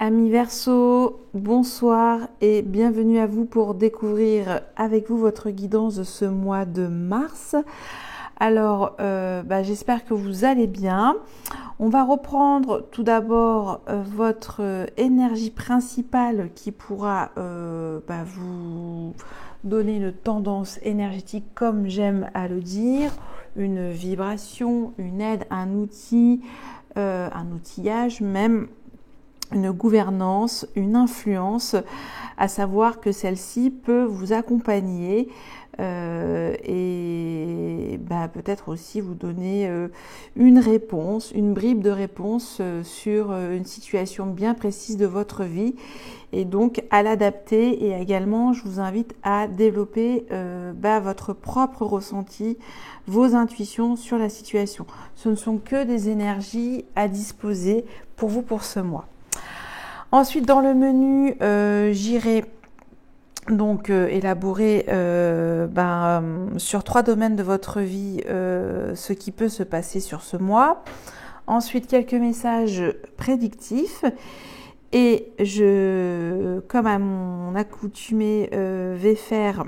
Amis Verseau, bonsoir et bienvenue à vous pour découvrir avec vous votre guidance de ce mois de mars. Alors, j'espère que vous allez bien. On va reprendre tout d'abord votre énergie principale qui pourra vous donner une tendance énergétique comme j'aime à le dire, une vibration, une aide, un outil, un outillage même, une gouvernance, une influence, à savoir que celle-ci peut vous accompagner et peut-être aussi vous donner une réponse, une bribe de réponse sur une situation bien précise de votre vie et donc à l'adapter. Et également, je vous invite à développer votre propre ressenti, vos intuitions sur la situation. Ce ne sont que des énergies à disposer pour vous pour ce mois. Ensuite, dans le menu, j'irai donc élaborer sur 3 domaines de votre vie ce qui peut se passer sur ce mois. Ensuite, quelques messages prédictifs. Et je, comme à mon accoutumée, vais faire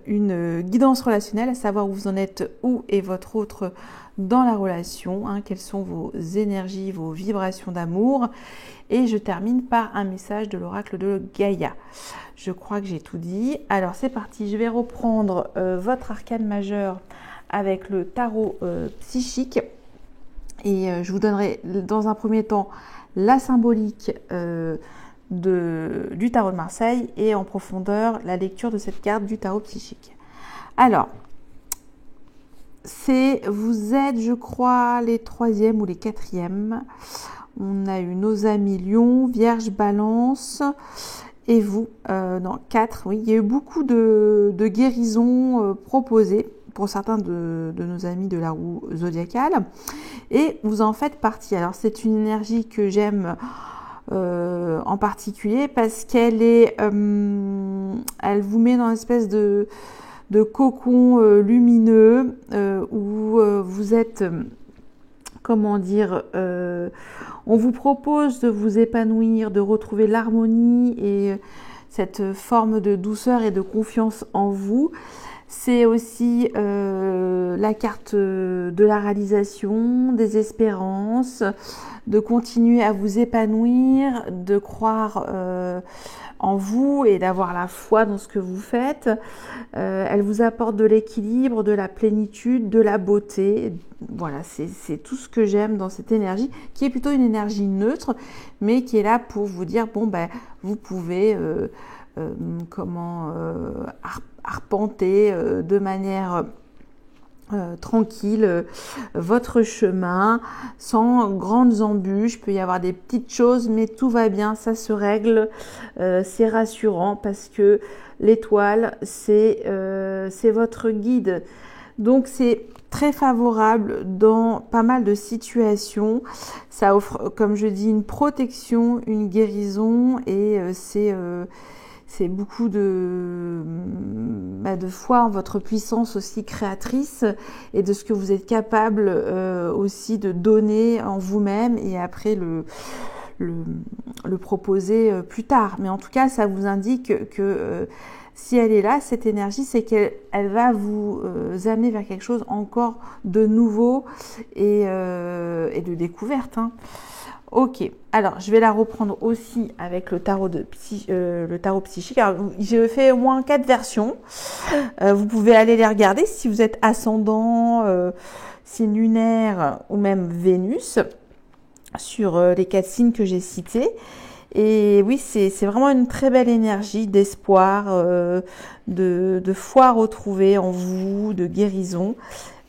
une guidance relationnelle, à savoir où vous en êtes, où est votre autre dans la relation, quelles sont vos énergies, vos vibrations d'amour. Et je termine par un message de l'oracle de Gaïa. Je crois que j'ai tout dit. Alors c'est parti, je vais reprendre votre arcane majeur avec le tarot psychique. Et je vous donnerai dans un premier temps la symbolique du tarot de Marseille et en profondeur la lecture de cette carte du tarot psychique. Alors, vous êtes, je crois, les 3e ou les 4e. On a eu nos amis Lion, Vierge, Balance et vous. 4, oui. Il y a eu beaucoup de guérisons proposées pour certains de nos amis de la roue zodiacale. Et vous en faites partie. Alors, c'est une énergie que j'aime en particulier parce qu'elle elle vous met dans une espèce de cocon lumineux où vous êtes, on vous propose de vous épanouir, de retrouver l'harmonie et cette forme de douceur et de confiance en vous. C'est aussi la carte de la réalisation, des espérances, de continuer à vous épanouir, de croire en vous et d'avoir la foi dans ce que vous faites. Elle vous apporte de l'équilibre, de la plénitude, de la beauté. Voilà, c'est tout ce que j'aime dans cette énergie, qui est plutôt une énergie neutre, mais qui est là pour vous dire, vous pouvez arpenter de manière tranquille votre chemin, sans grandes embûches. Il peut y avoir des petites choses, mais tout va bien, ça se règle. C'est rassurant parce que l'étoile, c'est votre guide. Donc c'est très favorable dans pas mal de situations. Ça offre, comme je dis, une protection, une guérison et c'est beaucoup de foi en votre puissance aussi créatrice et de ce que vous êtes capable aussi de donner en vous-même et après le proposer plus tard. Mais en tout cas, ça vous indique que si elle est là, cette énergie, c'est qu'elle va vous amener vers quelque chose encore de nouveau et de découverte. Ok, alors je vais la reprendre aussi avec le tarot psychique. Alors, j'ai fait au moins 4 versions. Vous pouvez aller les regarder si vous êtes ascendant, signe lunaire ou même Vénus sur les 4 signes que j'ai cités. Et oui, c'est vraiment une très belle énergie d'espoir, de foi retrouvée en vous, de guérison.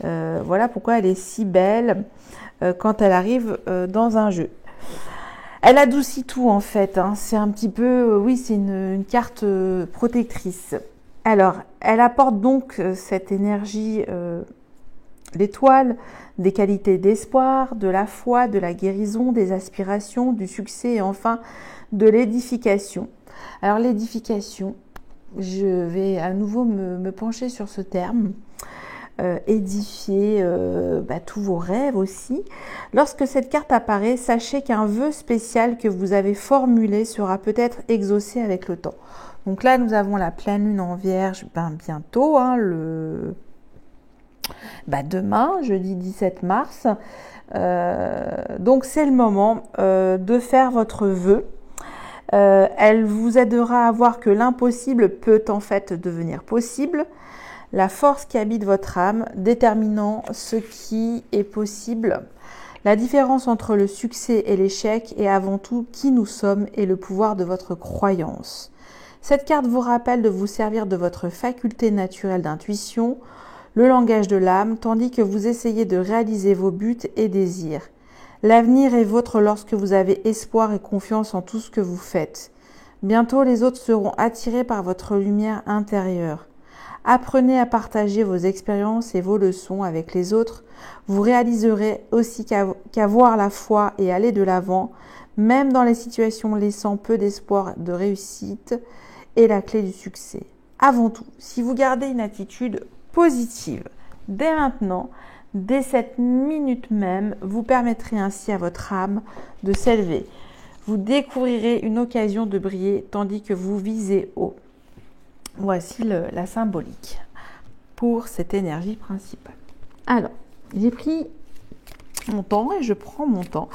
Voilà pourquoi elle est si belle quand elle arrive dans un jeu. Elle adoucit tout en fait, c'est un petit peu, c'est une carte protectrice. Alors, elle apporte donc cette énergie, l'étoile, des qualités d'espoir, de la foi, de la guérison, des aspirations, du succès et enfin de l'édification. Alors l'édification, je vais à nouveau me pencher sur ce terme. édifier tous vos rêves aussi. Lorsque cette carte apparaît, sachez qu'un vœu spécial que vous avez formulé sera peut-être exaucé avec le temps. Donc là, nous avons la pleine lune en Vierge bientôt, hein, demain, jeudi 17 mars. Donc c'est le moment de faire votre vœu. Elle vous aidera à voir que l'impossible peut en fait devenir possible. La force qui habite votre âme, déterminant ce qui est possible. La différence entre le succès et l'échec est avant tout qui nous sommes et le pouvoir de votre croyance. Cette carte vous rappelle de vous servir de votre faculté naturelle d'intuition, le langage de l'âme, tandis que vous essayez de réaliser vos buts et désirs. L'avenir est vôtre lorsque vous avez espoir et confiance en tout ce que vous faites. Bientôt, les autres seront attirés par votre lumière intérieure. Apprenez à partager vos expériences et vos leçons avec les autres. Vous réaliserez aussi qu'avoir la foi et aller de l'avant, même dans les situations laissant peu d'espoir de réussite, est la clé du succès. Avant tout, si vous gardez une attitude positive, dès maintenant, dès cette minute même, vous permettrez ainsi à votre âme de s'élever. Vous découvrirez une occasion de briller tandis que vous visez haut. Voici la symbolique pour cette énergie principale. Alors, j'ai pris mon temps et je prends mon temps.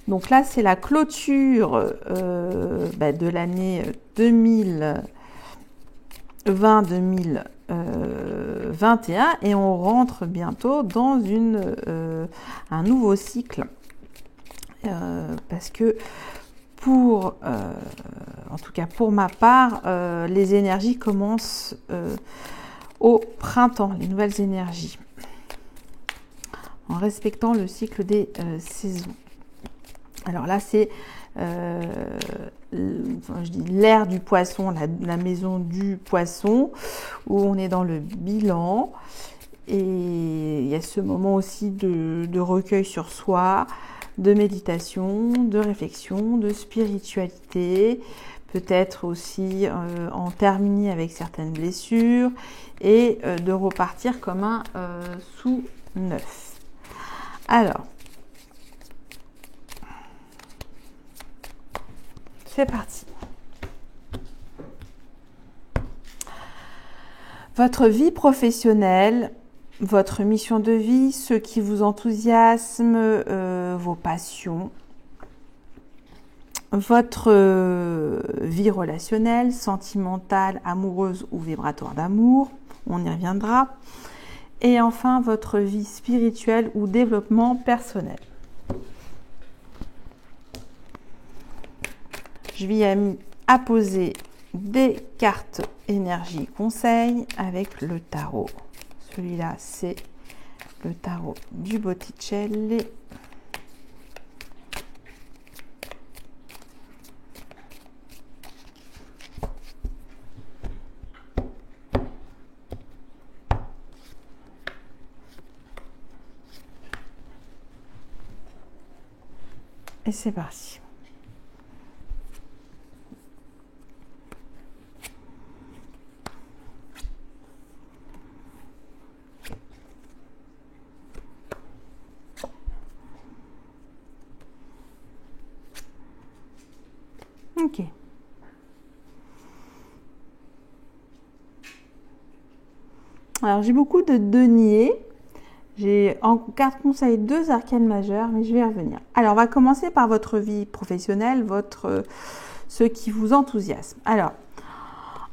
Donc là, c'est la clôture de l'année 2020-2021 et on rentre bientôt dans un nouveau cycle parce que en tout cas pour ma part, les énergies commencent au printemps, les nouvelles énergies, en respectant le cycle des saisons. Alors là, c'est l'ère du poisson, la maison du poisson, où on est dans le bilan. Et il y a ce moment aussi de recueil sur soi, de méditation, de réflexion, de spiritualité, peut-être aussi en terminer avec certaines blessures et de repartir comme un sous neuf. Alors, c'est parti. Votre vie professionnelle, votre mission de vie, ce qui vous enthousiasme, vos passions, votre vie relationnelle, sentimentale, amoureuse ou vibratoire d'amour, on y reviendra. Et enfin, votre vie spirituelle ou développement personnel. Je vais apposer des cartes énergie conseil avec le tarot. Celui-là, c'est le tarot du Botticelli. Et c'est parti. Ok. Alors, j'ai beaucoup de deniers. J'ai en carte conseil 2 arcanes majeures, mais je vais y revenir. Alors, on va commencer par votre vie professionnelle, ce qui vous enthousiasme. Alors,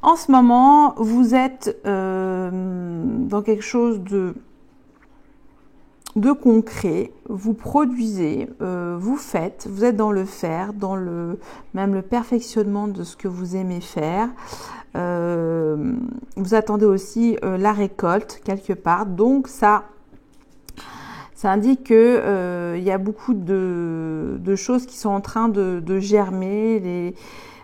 en ce moment, vous êtes dans quelque chose de concret. Vous produisez, vous faites, vous êtes dans le faire, même le perfectionnement de ce que vous aimez faire. Vous attendez aussi la récolte quelque part. Donc, ça indique que il y a beaucoup de choses qui sont en train de germer.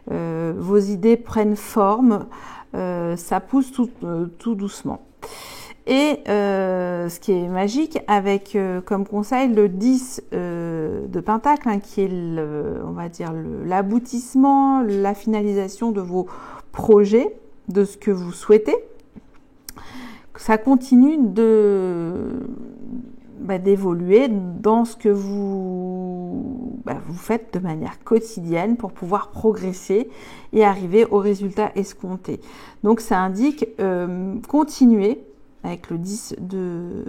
Vos idées prennent forme. Ça pousse tout doucement. Et ce qui est magique avec comme conseil le 10 de Pentacle, hein, qui est on va dire l'aboutissement, la finalisation de vos projets, de ce que vous souhaitez. ça continue d'évoluer dans ce que vous faites de manière quotidienne pour pouvoir progresser et arriver au résultat escompté. Donc ça indique continuer avec le 10 de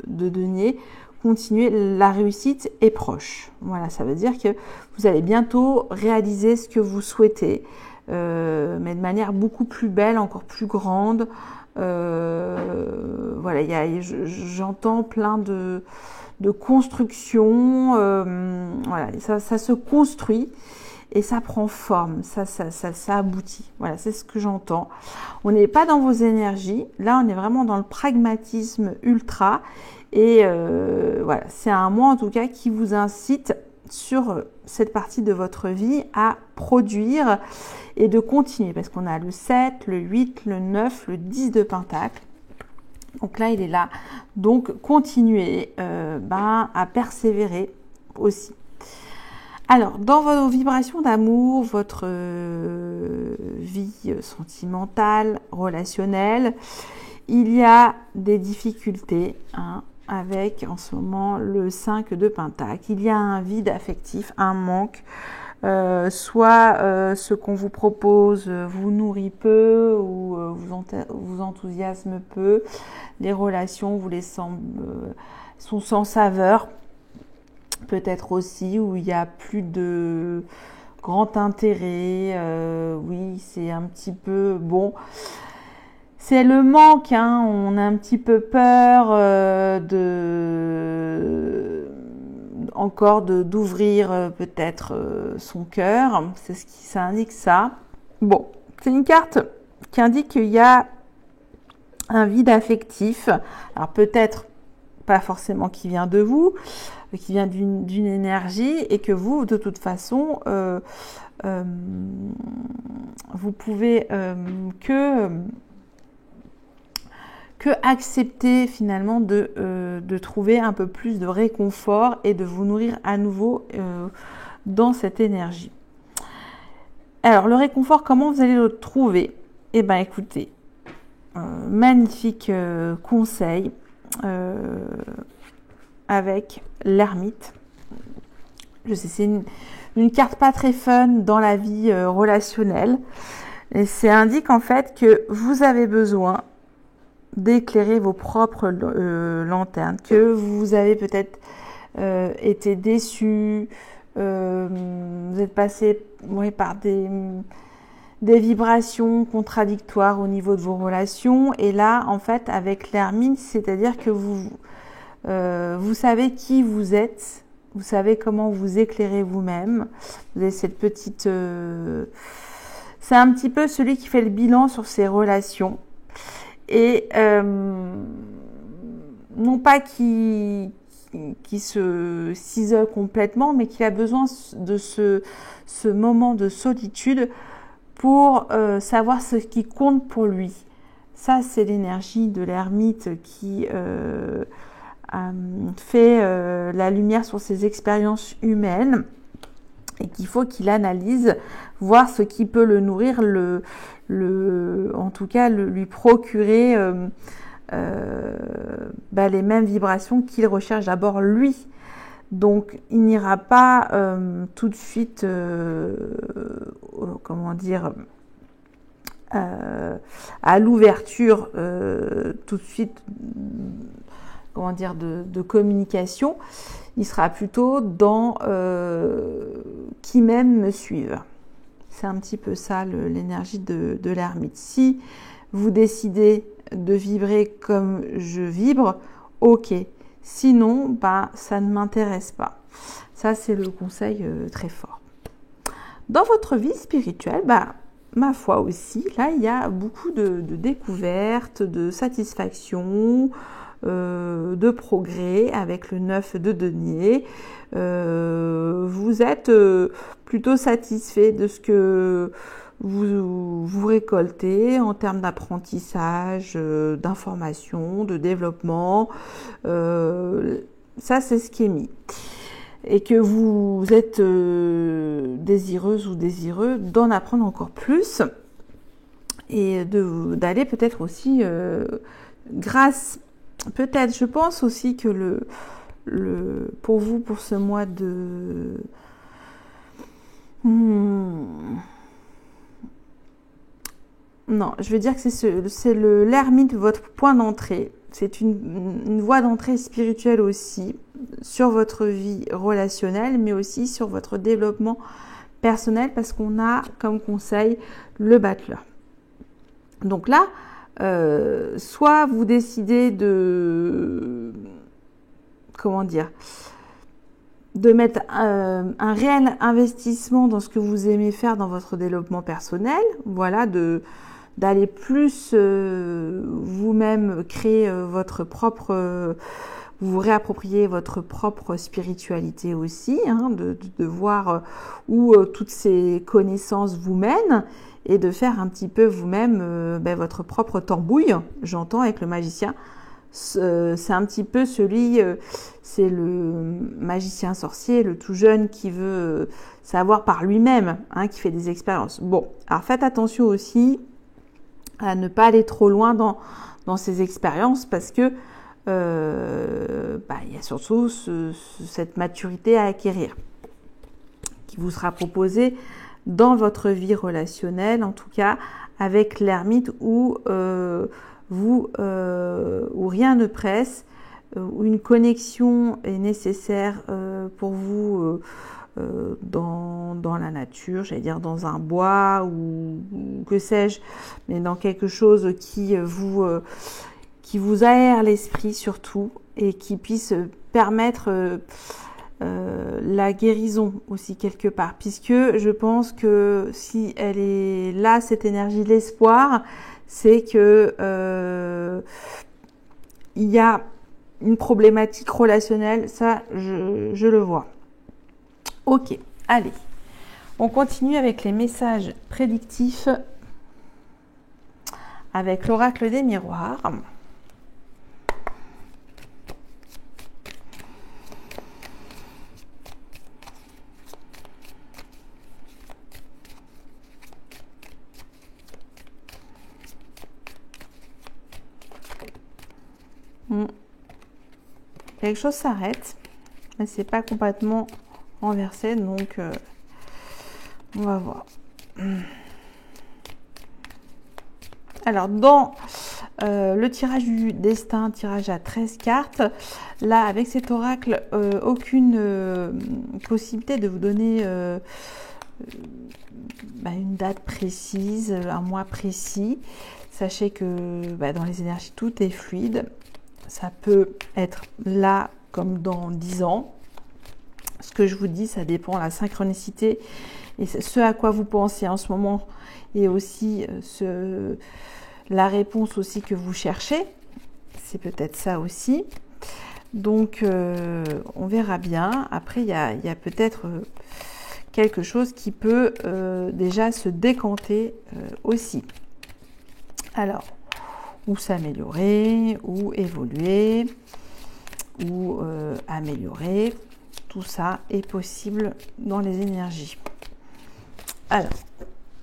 denier, continuer, la réussite est proche. Voilà, ça veut dire que vous allez bientôt réaliser ce que vous souhaitez, mais de manière beaucoup plus belle, encore plus grande. Voilà, j'entends plein de construction, voilà, ça se construit et ça prend forme, ça aboutit. Voilà, c'est ce que j'entends. On n'est pas dans vos énergies, là on est vraiment dans le pragmatisme ultra et voilà, c'est un mois en tout cas qui vous incite sur cette partie de votre vie à produire et de continuer, parce qu'on a le 7, le 8, le 9, le 10 de Pentacle. Donc là, il est là. Donc, continuez à persévérer aussi. Alors, dans vos vibrations d'amour, votre vie sentimentale, relationnelle, il y a des difficultés, avec en ce moment le 5 de Pentacle. Il y a un vide affectif, un manque. Soit ce qu'on vous propose vous nourrit peu ou vous enthousiasme peu. Les relations vous les semblent sont sans saveur. Peut-être aussi où il n'y a plus de grand intérêt. Oui, c'est un petit peu bon. C'est le manque, on a un petit peu peur d'ouvrir peut-être son cœur. C'est ce qui ça indique ça. Bon, c'est une carte qui indique qu'il y a un vide affectif. Alors peut-être pas forcément qui vient de vous, qui vient d'une énergie et que vous, de toute façon, vous pouvez que accepter finalement de trouver un peu plus de réconfort et de vous nourrir à nouveau dans cette énergie. Alors le réconfort, comment vous allez le trouver? Eh bien écoutez, magnifique conseil avec l'ermite. Je sais, c'est une carte pas très fun dans la vie relationnelle. Et ça indique en fait que vous avez besoin d'éclairer vos propres lanternes, que vous avez peut-être été déçu, vous êtes passé par des vibrations contradictoires au niveau de vos relations. Et là, en fait, avec l'hermine, c'est-à-dire que vous savez qui vous êtes, vous savez comment vous éclairer vous-même. Vous avez cette petite... c'est un petit peu celui qui fait le bilan sur ses relations. Et non pas qui se s'isole complètement, mais qui a besoin de ce moment de solitude pour savoir ce qui compte pour lui. Ça, c'est l'énergie de l'ermite qui fait la lumière sur ses expériences humaines et qu'il faut qu'il analyse, voir ce qui peut le nourrir, en tout cas lui procurer les mêmes vibrations qu'il recherche d'abord lui. Donc il n'ira pas tout de suite à l'ouverture tout de suite de communication. Il sera plutôt dans qui m'aime me suive. C'est un petit peu ça l'énergie de l'ermite. Si vous décidez de vibrer comme je vibre, ok. Sinon, ça ne m'intéresse pas. Ça, c'est le conseil très fort. Dans votre vie spirituelle, ma foi aussi, là, il y a beaucoup de découvertes, de satisfaction, de progrès avec le 9 de denier. Vous êtes plutôt satisfait de ce que vous récoltez en termes d'apprentissage, d'information, de développement. Ça, c'est ce qui est mis. Et que vous êtes désireuse ou désireux d'en apprendre encore plus et d'aller peut-être aussi grâce, peut-être, je pense aussi que pour vous, pour ce mois de... Non, je veux dire que c'est l'ermite, votre point d'entrée. C'est une voie d'entrée spirituelle aussi sur votre vie relationnelle, mais aussi sur votre développement personnel, parce qu'on a comme conseil le battleur. Donc là, soit vous décidez de... Comment dire ? De mettre un réel investissement dans ce que vous aimez faire dans votre développement personnel, voilà, d'aller plus vous-même créer votre propre, vous réapproprier votre propre spiritualité aussi, hein, de voir où toutes ces connaissances vous mènent et de faire un petit peu vous-même votre propre tambouille, j'entends avec le magicien. C'est un petit peu c'est le magicien sorcier, le tout jeune qui veut savoir par lui-même, hein, qui fait des expériences. Bon, alors faites attention aussi à ne pas aller trop loin dans ces expériences, parce que y a surtout cette maturité à acquérir qui vous sera proposée dans votre vie relationnelle, en tout cas avec l'ermite, où rien ne presse, où une connexion est nécessaire pour vous dans la nature, j'allais dire dans un bois ou que sais-je, mais dans quelque chose qui vous aère l'esprit surtout, et qui puisse permettre la guérison aussi quelque part, puisque je pense que si elle est là, cette énergie de l'espoir, c'est que il y a une problématique relationnelle, ça je le vois. Ok, allez, on continue avec les messages prédictifs avec l'oracle des miroirs. Quelque chose s'arrête, mais c'est pas complètement renversé, donc on va voir. Alors dans le tirage du destin, tirage à 13 cartes, là avec cet oracle, aucune possibilité de vous donner une date précise, un mois précis. Sachez que dans les énergies, tout est fluide. Ça peut être là comme dans 10 ans. Ce que je vous dis, ça dépend de la synchronicité et ce à quoi vous pensez en ce moment, et aussi la réponse aussi que vous cherchez. C'est peut-être ça aussi. Donc, on verra bien. Après, il y a peut-être quelque chose qui peut déjà se décanter aussi. Alors, ou s'améliorer, ou évoluer, ou améliorer. Tout ça est possible dans les énergies. Alors,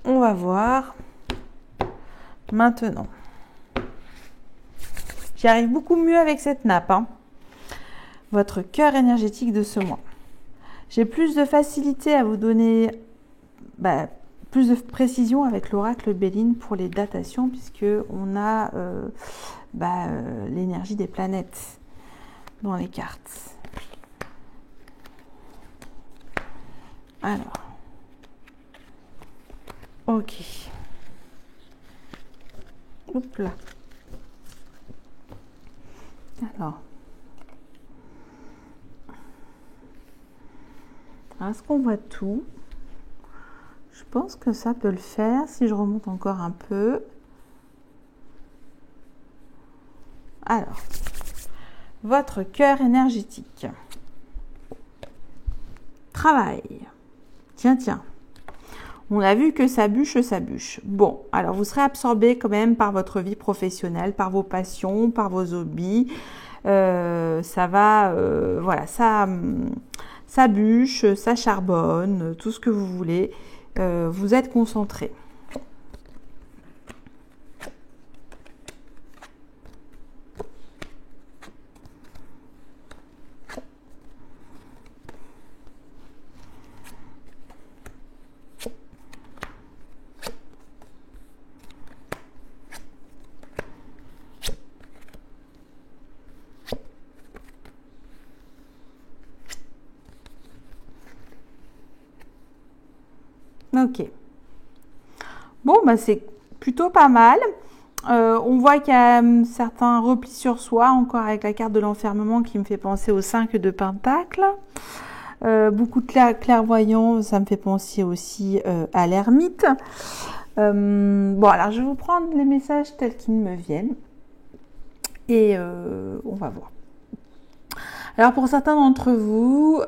on va voir maintenant. J'y arrive beaucoup mieux avec cette nappe, hein. Votre cœur énergétique de ce mois. J'ai plus de facilité à vous donner plus de précision avec l'oracle Béline pour les datations, puisque on a l'énergie des planètes dans les cartes. Alors, ok. Oups là. Alors, est-ce qu'on voit tout? Je pense que ça peut le faire si je remonte encore un peu. Alors, votre cœur énergétique. Travail. Tiens. On a vu que ça bûche. Bon, alors vous serez absorbé quand même par votre vie professionnelle, par vos passions, par vos hobbies. Ça va, ça bûche, ça charbonne, tout ce que vous voulez. Vous êtes concentré. Ok. Bon, bah c'est plutôt pas mal. On voit qu'il y a certains replis sur soi, encore avec la carte de l'enfermement qui me fait penser au 5 de Pentacle. Beaucoup de clairvoyants, ça me fait penser aussi à l'ermite. Bon, alors je vais vous prendre les messages tels qu'ils me viennent et on va voir. Alors pour certains d'entre vous,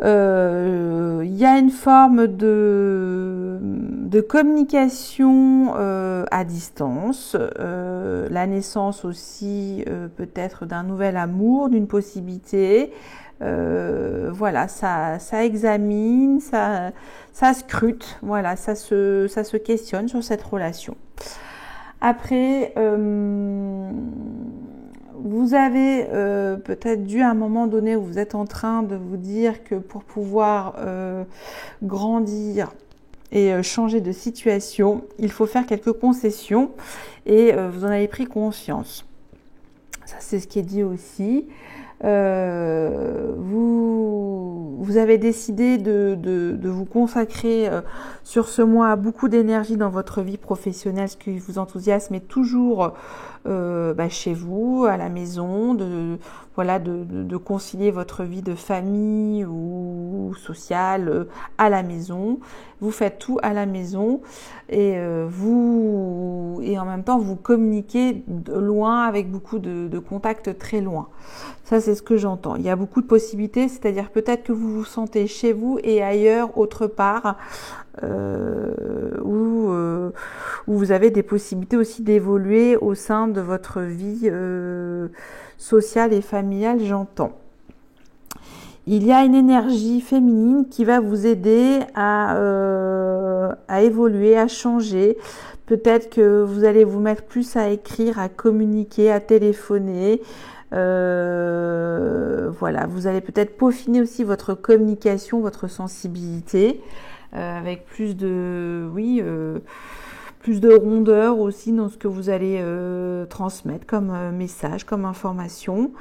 il y a une forme de communication à distance, la naissance aussi peut-être d'un nouvel amour, d'une possibilité. Voilà, ça examine, ça scrute, voilà, ça se questionne sur cette relation. Après, vous avez peut-être dû à un moment donné où vous êtes en train de vous dire que pour pouvoir grandir et changer de situation, il faut faire quelques concessions et vous en avez pris conscience. Ça, c'est ce qui est dit aussi. Vous avez décidé de vous consacrer sur ce mois à beaucoup d'énergie dans votre vie professionnelle, ce qui vous enthousiasme, et toujours chez vous, à la maison, de concilier votre vie de famille ou sociale à la maison. Vous faites tout à la maison et en même temps vous communiquez de loin avec beaucoup de contacts très loin. Ça, c'est ce que j'entends. Il y a beaucoup de possibilités, c'est-à-dire peut-être que vous vous sentez chez vous et ailleurs, autre part, où vous avez des possibilités aussi d'évoluer au sein de votre vie sociale et familiale, j'entends. Il y a une énergie féminine qui va vous aider à évoluer, à changer. Peut-être que vous allez vous mettre plus à écrire, à communiquer, à téléphoner. Voilà, vous allez peut-être peaufiner aussi votre communication, votre sensibilité, avec plus de rondeur aussi dans ce que vous allez transmettre comme message, comme information.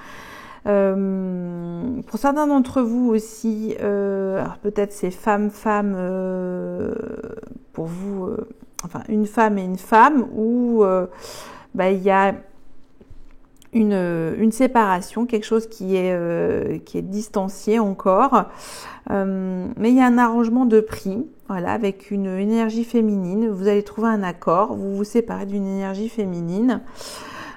Pour certains d'entre vous aussi, alors peut-être c'est femme, pour vous, enfin une femme et une femme, où il y a une séparation, quelque chose qui est distancié encore, mais il y a un arrangement de prix, voilà, avec une énergie féminine. Vous allez trouver un accord, vous vous séparez d'une énergie féminine.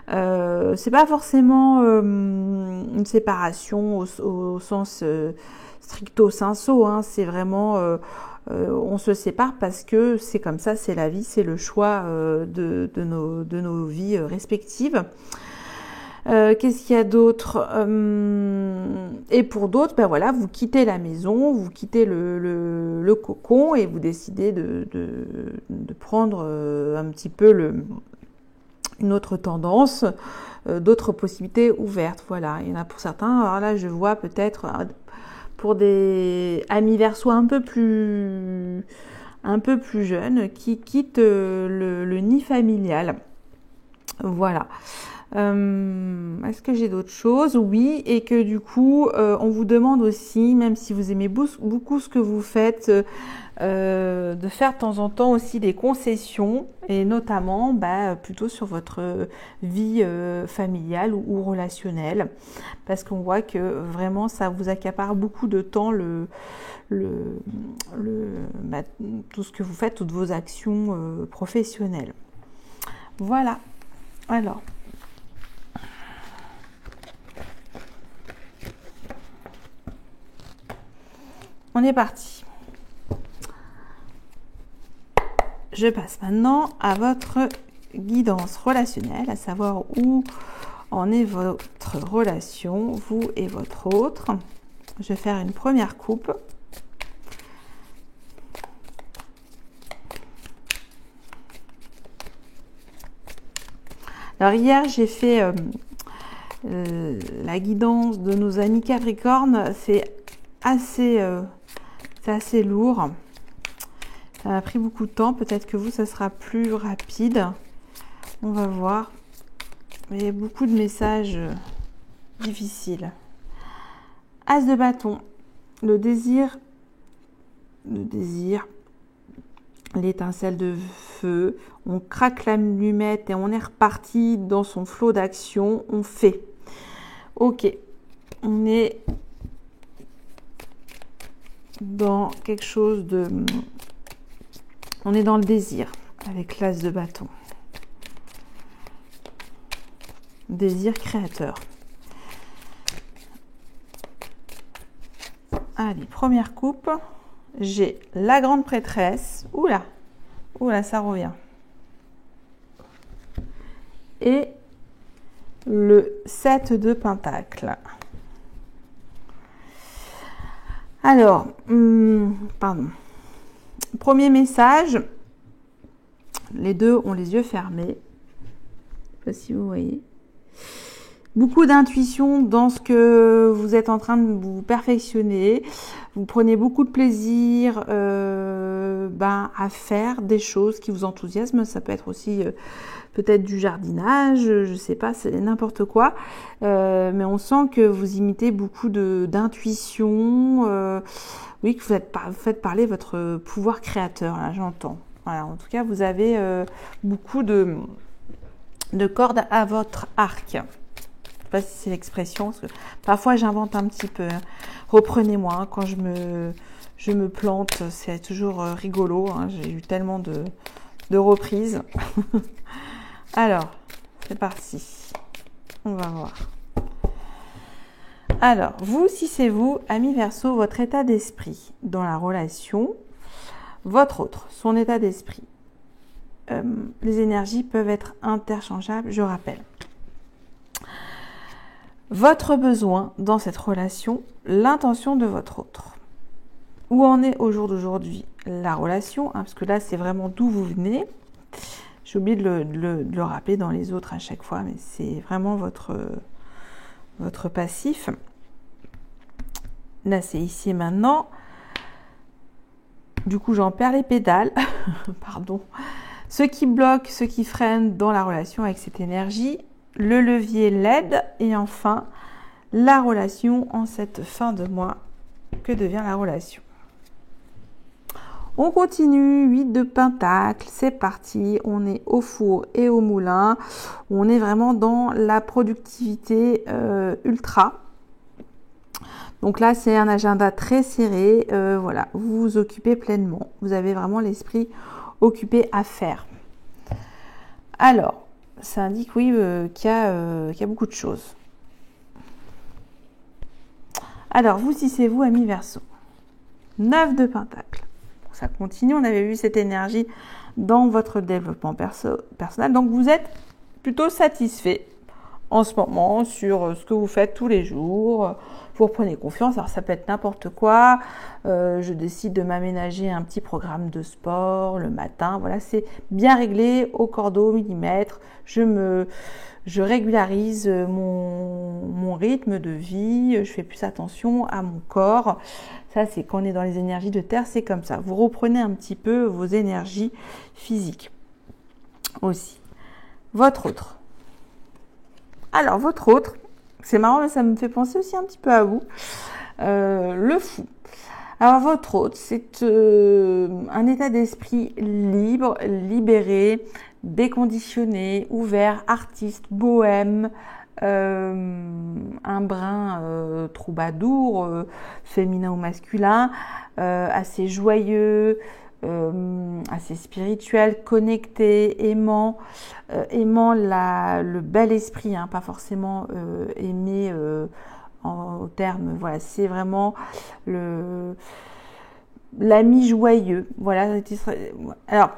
C'est pas forcément une séparation au sens stricto sensu, hein, c'est vraiment on se sépare parce que c'est comme ça, c'est la vie, c'est le choix de nos vies respectives. Qu'est-ce qu'il y a d'autre? Et pour d'autres, voilà, vous quittez la maison, vous quittez le cocon et vous décidez de prendre un petit peu une autre tendance, d'autres possibilités ouvertes. Voilà, il y en a pour certains. Alors là, je vois peut-être pour des amis verso un peu plus jeunes qui quittent le nid familial. Voilà. Est-ce que j'ai d'autres choses? Oui, et que du coup, on vous demande aussi, même si vous aimez beaucoup ce que vous faites, de faire de temps en temps aussi des concessions, et notamment plutôt sur votre vie familiale ou relationnelle, parce qu'on voit que vraiment ça vous accapare beaucoup de temps, tout ce que vous faites, toutes vos actions professionnelles. Voilà. Alors, on est parti. Je passe maintenant à votre guidance relationnelle, à savoir où en est votre relation, vous et votre autre. Je vais faire une première coupe. Alors hier, j'ai fait la guidance de nos amis Capricorne. C'est assez lourd. Ça m'a pris beaucoup de temps. Peut-être que vous, ça sera plus rapide. On va voir. Mais il y a beaucoup de messages difficiles. As de bâton. Le désir de désir, l'étincelle de feu. On craque l'allumette et on est reparti dans son flot d'action. On fait. Ok, on est dans quelque chose de... On est dans le désir avec l'as de bâton. Désir créateur. Allez, première coupe. J'ai la grande prêtresse. Oula, oula, ça revient. Et le 7 de pentacle. Alors, pardon. Premier message. Les deux ont les yeux fermés. Je ne sais pas si vous voyez. Beaucoup d'intuition dans ce que vous êtes en train de vous perfectionner. Vous prenez beaucoup de plaisir à faire des choses qui vous enthousiasment. Ça peut être aussi peut-être du jardinage, je ne sais pas, c'est n'importe quoi. Mais on sent que vous imitez beaucoup d'intuition. Oui, que vous faites parler votre pouvoir créateur, là, j'entends. Voilà, en tout cas, vous avez beaucoup de cordes à votre arc. Je ne sais pas si c'est l'expression, parce que parfois j'invente un petit peu. Reprenez-moi, hein, quand je me plante, c'est toujours rigolo. Hein, j'ai eu tellement de reprises. Alors, c'est parti. On va voir. Alors, vous, si c'est vous, ami Verseau, votre état d'esprit dans la relation, votre autre, son état d'esprit. Les énergies peuvent être interchangeables, je rappelle. Votre besoin dans cette relation, l'intention de votre autre. Où en est au jour d'aujourd'hui la relation, hein, parce que là, c'est vraiment d'où vous venez. J'ai oublié de le rappeler dans les autres à chaque fois, mais c'est vraiment votre passif. Là, c'est ici et maintenant. Du coup, j'en perds les pédales. Pardon. Ce qui bloque, ce qui freine dans la relation avec cette énergie, le levier l'aide et enfin la relation en cette fin de mois. Que devient la relation? On continue, 8 de pentacle, c'est parti, on est au four et au moulin, on est vraiment dans la productivité ultra. Donc là, c'est un agenda très serré, voilà, vous vous occupez pleinement, vous avez vraiment l'esprit occupé à faire. Alors, ça indique, oui, qu'il y a beaucoup de choses. Alors, vous, si c'est vous, ami Verseau, 9 de pentacle. Ça continue, on avait vu cette énergie dans votre développement personnel. Donc, vous êtes plutôt satisfait en ce moment sur ce que vous faites tous les jours. Vous reprenez confiance. Alors, ça peut être n'importe quoi. Je décide de m'aménager un petit programme de sport le matin. Voilà, c'est bien réglé au cordeau, au millimètre. Je régularise mon rythme de vie. Je fais plus attention à mon corps. Ça, c'est quand on est dans les énergies de terre, c'est comme ça. Vous reprenez un petit peu vos énergies physiques aussi. Votre autre. Alors, votre autre, c'est marrant, mais ça me fait penser aussi un petit peu à vous. Le fou. Alors, votre autre, c'est un état d'esprit libre, libéré, déconditionné, ouvert, artiste, bohème, un brin troubadour, féminin ou masculin, assez joyeux, assez spirituel, connecté, aimant le bel esprit, hein, pas forcément aimer au terme, voilà, c'est vraiment l'ami joyeux, voilà. Alors,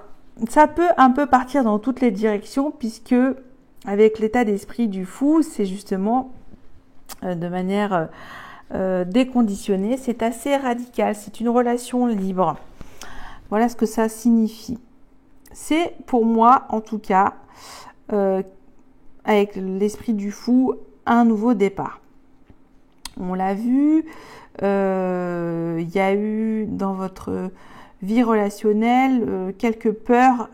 ça peut un peu partir dans toutes les directions, puisque avec l'état d'esprit du fou, c'est justement de manière déconditionnée, c'est assez radical, c'est une relation libre. Voilà ce que ça signifie. C'est pour moi, en tout cas, avec l'esprit du fou, un nouveau départ. On l'a vu, il y a eu dans votre vie relationnelle quelques peurs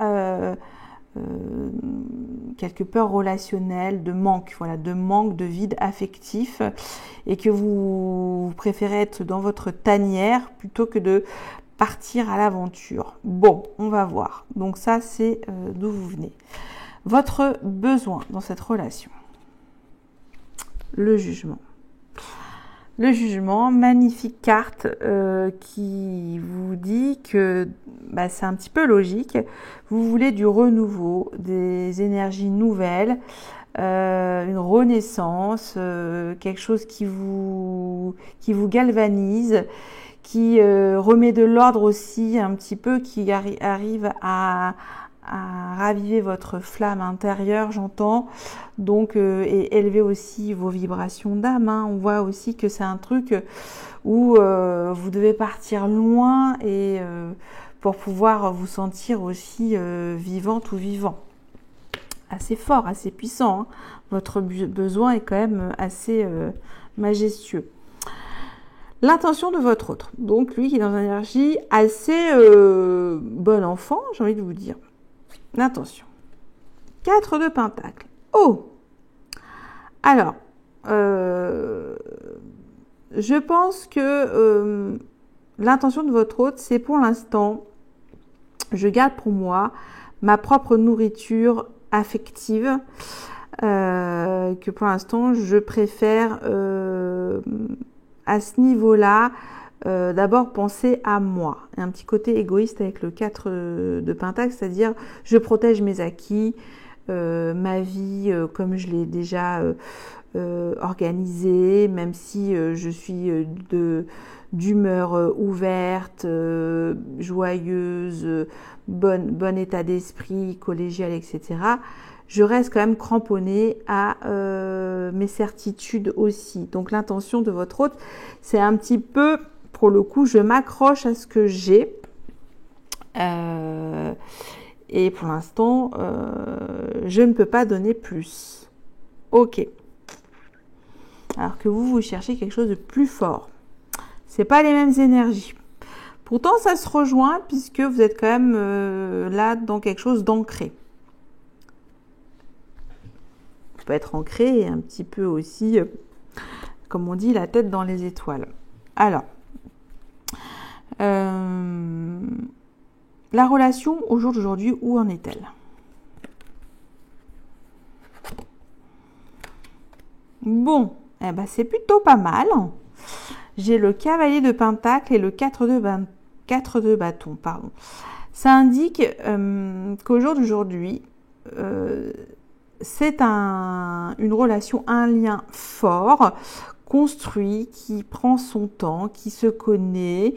relationnelles, de manque, voilà, de manque, de vide affectif, et que vous préférez être dans votre tanière plutôt que de partir à l'aventure. Bon, on va voir. Donc ça, c'est d'où vous venez. Votre besoin dans cette relation. Le jugement. Le jugement, magnifique carte qui vous dit que c'est un petit peu logique. Vous voulez du renouveau, des énergies nouvelles, une renaissance, quelque chose qui vous galvanise, qui remet de l'ordre aussi un petit peu, qui arrive à raviver votre flamme intérieure, j'entends, donc et élever aussi vos vibrations d'âme. On voit aussi que c'est un truc où vous devez partir loin et pour pouvoir vous sentir aussi vivante ou vivant. Assez fort, assez puissant. Votre besoin est quand même assez majestueux. L'intention de votre autre. Donc lui qui est dans une énergie assez bon enfant, j'ai envie de vous dire. L'intention. 4 de Pentacle. Oh! Alors, je pense que l'intention de votre hôte, c'est pour l'instant, je garde pour moi ma propre nourriture affective, que pour l'instant, je préfère à ce niveau-là, d'abord penser à moi. Un petit côté égoïste avec le 4 de Pentacle, c'est-à-dire je protège mes acquis, ma vie comme je l'ai déjà organisée, même si je suis d'humeur ouverte, joyeuse, bon état d'esprit, collégial, etc. Je reste quand même cramponnée à mes certitudes aussi. Donc l'intention de votre hôte, c'est un petit peu, pour le coup, je m'accroche à ce que j'ai. Et pour l'instant, je ne peux pas donner plus. Ok. Alors que vous cherchez quelque chose de plus fort. C'est pas les mêmes énergies. Pourtant, ça se rejoint puisque vous êtes quand même là dans quelque chose d'ancré. Vous pouvez être ancré et un petit peu aussi, comme on dit, la tête dans les étoiles. Alors, la relation au jour d'aujourd'hui, où en est-elle? Bon, c'est plutôt pas mal. J'ai le cavalier de Pentacle et le 4 de bâton. Pardon. Ça indique qu'au jour d'aujourd'hui, c'est une relation, un lien fort, construit, qui prend son temps, qui se connaît,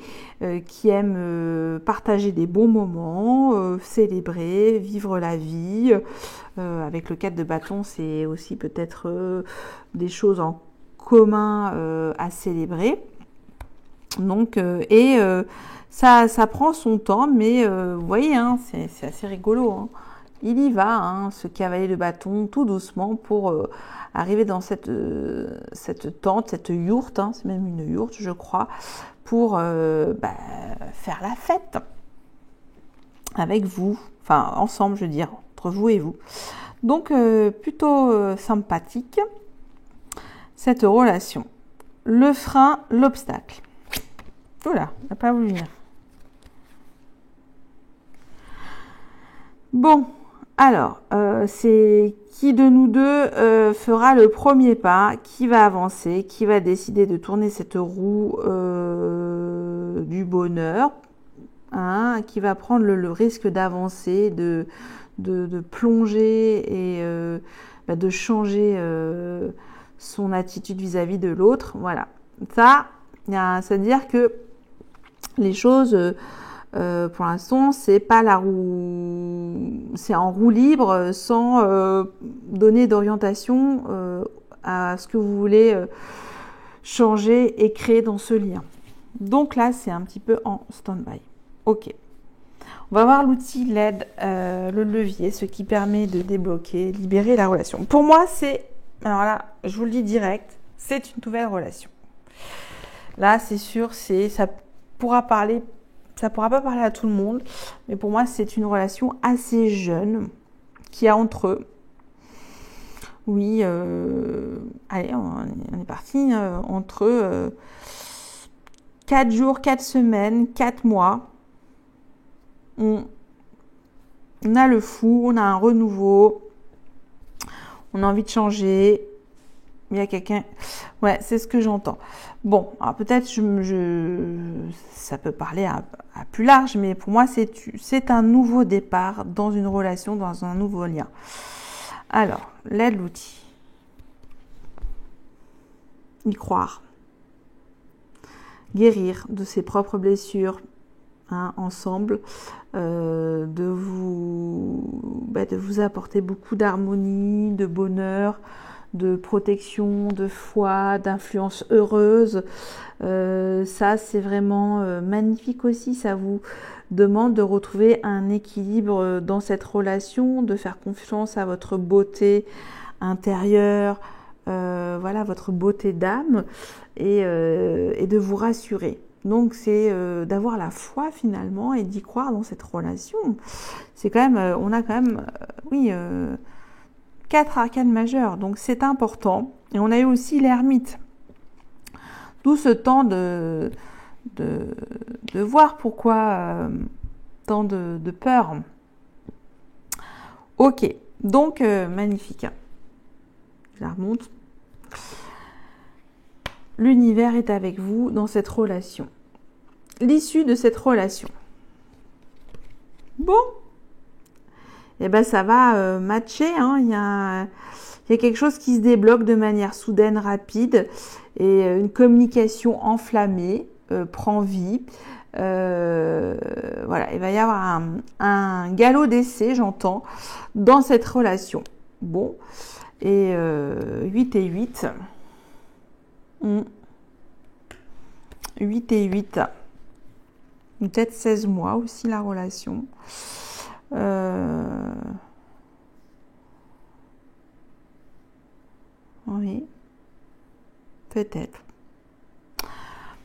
qui aime partager des bons moments, célébrer, vivre la vie. Avec le 4 de bâton, c'est aussi peut-être des choses en commun à célébrer. Donc, ça prend son temps, mais vous voyez, c'est assez rigolo. Il y va, ce cavalier de bâton, tout doucement pour arriver dans cette tente, cette yourte, c'est même une yourte, je crois, pour faire la fête avec vous, enfin ensemble, je veux dire, entre vous et vous. Donc, plutôt sympathique, cette relation. Le frein, l'obstacle. Oula, on n'a pas voulu venir. Bon, alors, c'est qui de nous deux fera le premier pas, qui va avancer, qui va décider de tourner cette roue du bonheur, qui va prendre le risque d'avancer, de plonger et de changer son attitude vis-à-vis de l'autre. Voilà, ça veut dire que les choses... pour l'instant, c'est pas la roue, c'est en roue libre, sans donner d'orientation à ce que vous voulez changer et créer dans ce lien. Donc là, c'est un petit peu en stand-by. Ok. On va voir l'outil LED, le levier, ce qui permet de débloquer, libérer la relation. Pour moi, alors là, je vous le dis direct, c'est une nouvelle relation. Là, c'est sûr, ça pourra pas parler à tout le monde, mais pour moi, c'est une relation assez jeune qu'il y a entre eux. Oui, allez, on est parti entre 4 jours, 4 semaines, 4 mois. on a le fou, on a un renouveau, on a envie de changer. Il y a quelqu'un... Ouais, c'est ce que j'entends. Bon, alors peut-être ça peut parler à plus large, mais pour moi, c'est un nouveau départ dans une relation, dans un nouveau lien. Alors, l'aide l'outil. Y croire. Guérir de ses propres blessures, hein, ensemble, de vous apporter beaucoup d'harmonie, de bonheur, de protection, de foi, d'influence heureuse. Ça, c'est vraiment magnifique aussi. Ça vous demande de retrouver un équilibre dans cette relation, de faire confiance à votre beauté intérieure, voilà, votre beauté d'âme, et de vous rassurer. Donc, c'est d'avoir la foi finalement et d'y croire dans cette relation. C'est quand même, on a quand même, oui, 4 arcanes majeures, donc c'est important. Et on a eu aussi l'ermite. D'où ce temps de voir pourquoi tant de peur. Ok, donc magnifique. Je la remonte. L'univers est avec vous dans cette relation. L'issue de cette relation. Bon. Eh ben ça va matcher, hein. Il y a quelque chose qui se débloque de manière soudaine, rapide, et une communication enflammée prend vie. Voilà, il va y avoir un galop d'essai, j'entends, dans cette relation. Bon, et 8 et 8. 8 et 8. Peut-être 16 mois aussi la relation. Oui, peut-être.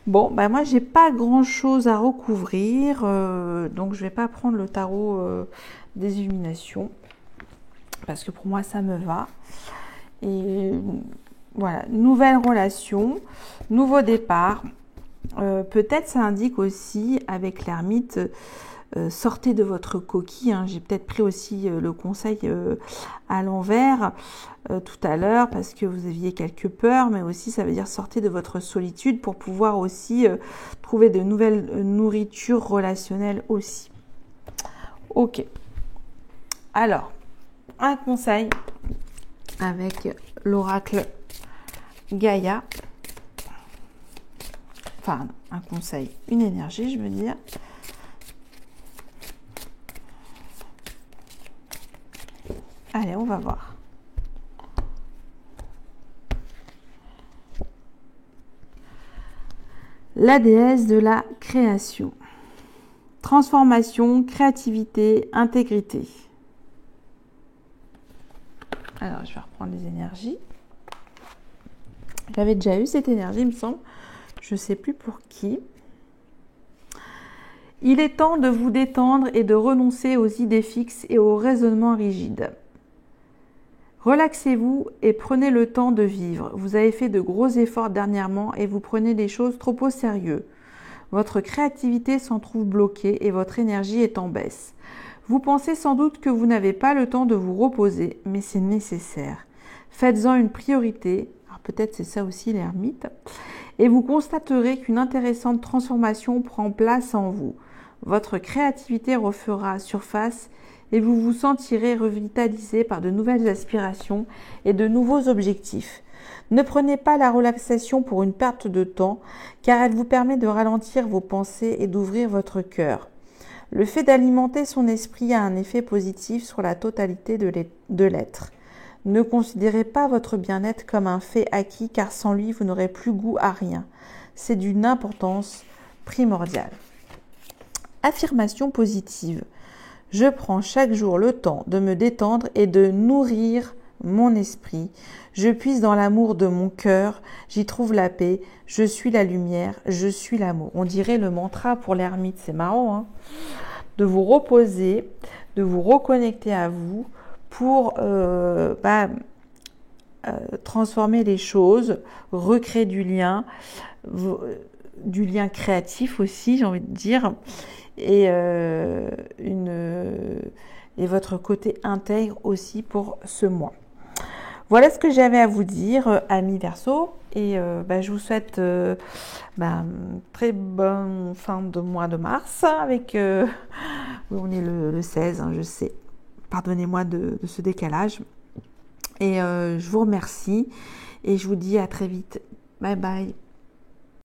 Bon, ben moi j'ai pas grand chose à recouvrir, donc je vais pas prendre le tarot des illuminations parce que pour moi ça me va. Et voilà, nouvelle relation, nouveau départ. Peut-être ça indique aussi avec l'ermite, sortez de votre coquille, hein. J'ai peut-être pris aussi le conseil à l'envers tout à l'heure parce que vous aviez quelques peurs, mais aussi ça veut dire sortez de votre solitude pour pouvoir aussi trouver de nouvelles nourritures relationnelles aussi. Ok. Alors, un conseil avec l'oracle Gaïa. Enfin, un conseil, une énergie, je veux dire. Allez, on va voir. La déesse de la création. Transformation, créativité, intégrité. Alors, je vais reprendre les énergies. J'avais déjà eu cette énergie, il me semble. Je ne sais plus pour qui. Il est temps de vous détendre et de renoncer aux idées fixes et aux raisonnements rigides. Relaxez-vous et prenez le temps de vivre. Vous avez fait de gros efforts dernièrement et vous prenez les choses trop au sérieux. Votre créativité s'en trouve bloquée et votre énergie est en baisse. Vous pensez sans doute que vous n'avez pas le temps de vous reposer, mais c'est nécessaire. Faites-en une priorité. Alors peut-être c'est ça aussi l'ermite. Et vous constaterez qu'une intéressante transformation prend place en vous. Votre créativité refera surface et vous vous sentirez revitalisé par de nouvelles aspirations et de nouveaux objectifs. Ne prenez pas la relaxation pour une perte de temps, car elle vous permet de ralentir vos pensées et d'ouvrir votre cœur. Le fait d'alimenter son esprit a un effet positif sur la totalité de l'être. Ne considérez pas votre bien-être comme un fait acquis, car sans lui, vous n'aurez plus goût à rien. C'est d'une importance primordiale. Affirmation positive. Je prends chaque jour le temps de me détendre et de nourrir mon esprit. Je puise dans l'amour de mon cœur, j'y trouve la paix, je suis la lumière, je suis l'amour. On dirait le mantra pour l'ermite, c'est marrant, hein, de vous reposer, de vous reconnecter à vous pour transformer les choses, recréer du lien créatif aussi, j'ai envie de dire, et, et votre côté intègre aussi pour ce mois. Voilà ce que j'avais à vous dire, amis Verseau, et je vous souhaite très bonne fin de mois de mars, avec, on est le 16, je sais, pardonnez-moi de ce décalage, et je vous remercie, et je vous dis à très vite, bye bye.